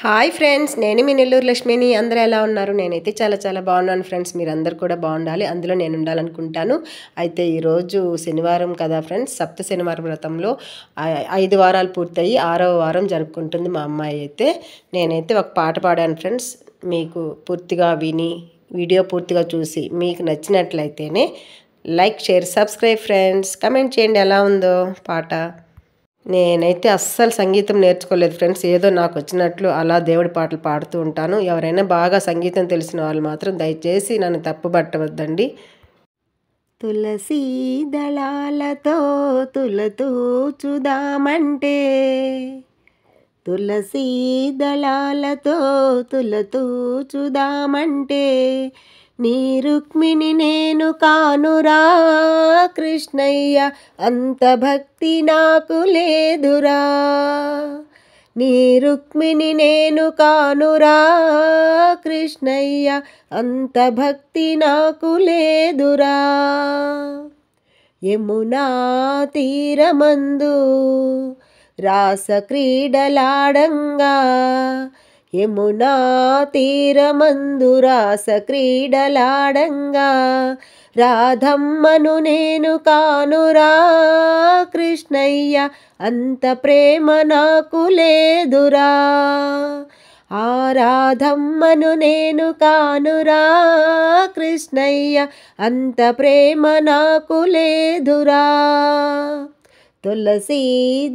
Hi friends, నేను మీ నెల్లూరు లక్ష్మిని. అందరూ ఎలా ఉన్నారు? నేనైతే చాలా చాలా బాగున్నాను ఫ్రెండ్స్. మీరందరూ కూడా బాగుండాలి, అందులో నేను ఉండాలనుకుంటాను. అయితే ఈరోజు శనివారం కదా ఫ్రెండ్స్, సప్త శనివారం వ్రతంలో 5 వారాలు పూర్తయి 6వ వారం జరుపుకుంటుంది మా అమ్మాయి. అయితే నేనైతే ఒక పాట పాడాను ఫ్రెండ్స్. మీకు పూర్తిగా విని వీడియో పూర్తిగా చూసి మీకు నచ్చినట్లయితేనే like, share, subscribe friends. Comment చేయండి ఎలా ఉందో పాట. నేనైతే అస్సలు సంగీతం నేర్చుకోలేదు ఫ్రెండ్స్. ఏదో నాకు వచ్చినట్లు అలా దేవుడి పాటలు పాడుతూ ఉంటాను. ఎవరైనా బాగా సంగీతం తెలిసిన వాళ్ళు మాత్రం దయచేసి నన్ను తప్పుపట్టవద్దండి. తులసీ దళాలతో తులతూచుదామంటే, తులసీ దళాలతో తులతూచుదామంటే, నీ రుక్మిణి నేను కానురా కృష్ణయ్య, అంత భక్తి నాకు లేదురా. నీ రుక్మిణి నేను కానురా కృష్ణయ్య, అంత భక్తి నాకు లేదురా. యమునా తీరమందు రాస క్రీడలాడంగా, యమునా తీరమందు రాస క్రీడలాడంగా, రాధమ్మను నేను కానురా కృష్ణయ్య, అంత ప్రేమ నాకు లేదురా. ఆ రాధమ్మను నేను కానురా కృష్ణయ్య, అంత ప్రేమ నాకు లేదురా. తులసీ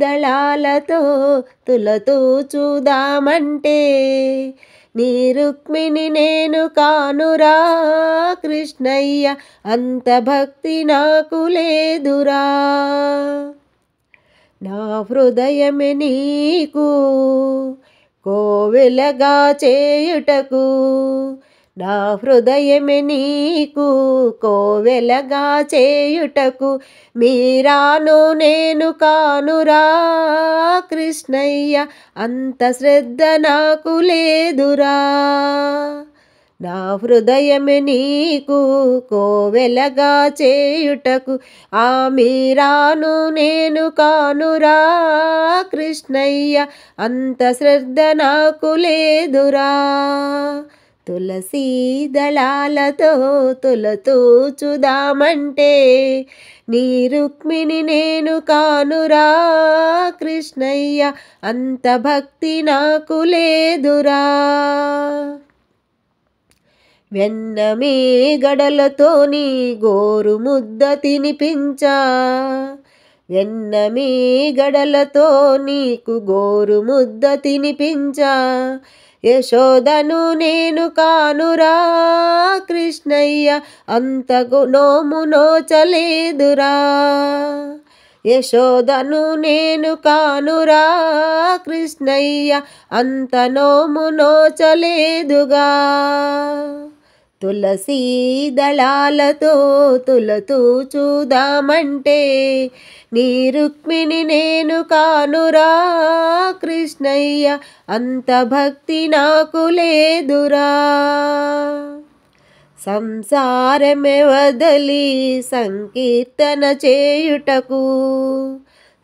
దళాలతో తులతూచుదామంటే, నీ రుక్మిణి నేను కానురా కృష్ణయ్య, అంత భక్తి నాకు లేదురా. నా హృదయమే నీకు కోవెలగా చేయుటకు, నా హృదయమే నీకు కోవెలగా చేయుటకు, మీరాను నేను కానురా కృష్ణయ్య, అంత శ్రద్ధ నాకు లేదురా. నా హృదయమే నీకు కోవెలగా చేయుటకు, ఆ మీరాను నేను కానురా కృష్ణయ్య, అంత శ్రద్ధ నాకు లేదురా. తులసీ దళాలతో తులతూచుదామంటే, నీ రుక్మిణి నేను కానురా కృష్ణయ్య, అంత భక్తి నాకు లేదురా. వెన్నమే గడలతో నీ గోరు ముద్ద తినిపించా, వెన్నమే గడలతో నీకు గోరు ముద్ద తినిపించా, యశోదను నేను కానురా కృష్ణయ్య, అంత నోము నోచలేదురా. యశోదను నేను కానురా కృష్ణయ్య, అంత నోము నోచలేదుగా. తులసీ దళాలతో తులతూచుదామంటే, నీ రుక్మిణి నేను కానురా కృష్ణయ్య, అంత భక్తి నాకు లేదురా. సంసారమే వదలి సంకీర్తన చేయుటకు,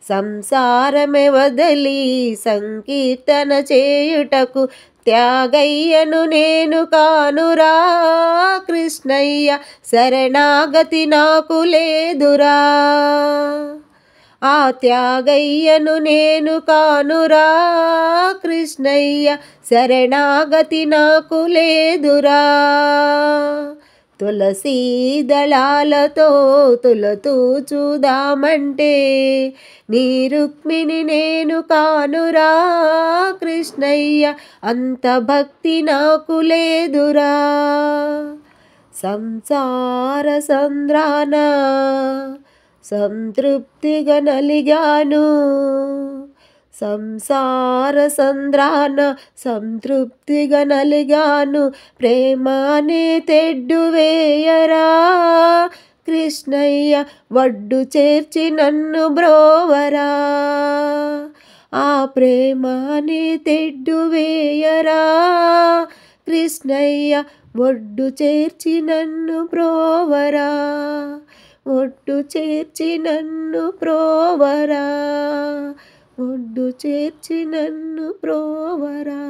సంసారమే వదలి సంకీర్తన చేయుటకు, త్యాగయ్యను నేను కానురా కృష్ణయ్య, శరణాగతి నాకు లేదురా. ఆ త్యాగయ్యను నేను కానురా కృష్ణయ్య, శరణాగతి నాకు లేదురా. తులసీ దళాలతో తులతూచుదామంటే, నీ రుక్మిణి నేను కానురా కృష్ణయ్య, అంత భక్తి నాకు లేదురా. సంసార సంద్రాన సంతృప్తిగా నలిగాను, సంసార సంద్రాన సంతృప్తిగా నలిగాను, ప్రేమానే తెడ్డు వేయరా కృష్ణయ్య, వడ్డు చేర్చి నన్ను బ్రోవరా. ఆ ప్రేమానే తెడ్డు వేయరా కృష్ణయ్య, ఒడ్డు చేర్చి నన్ను బ్రోవరా, ఒడ్డు చేర్చి నన్ను బ్రోవరా, ఒడ్డు చేర్చి నన్ను బ్రోవరా.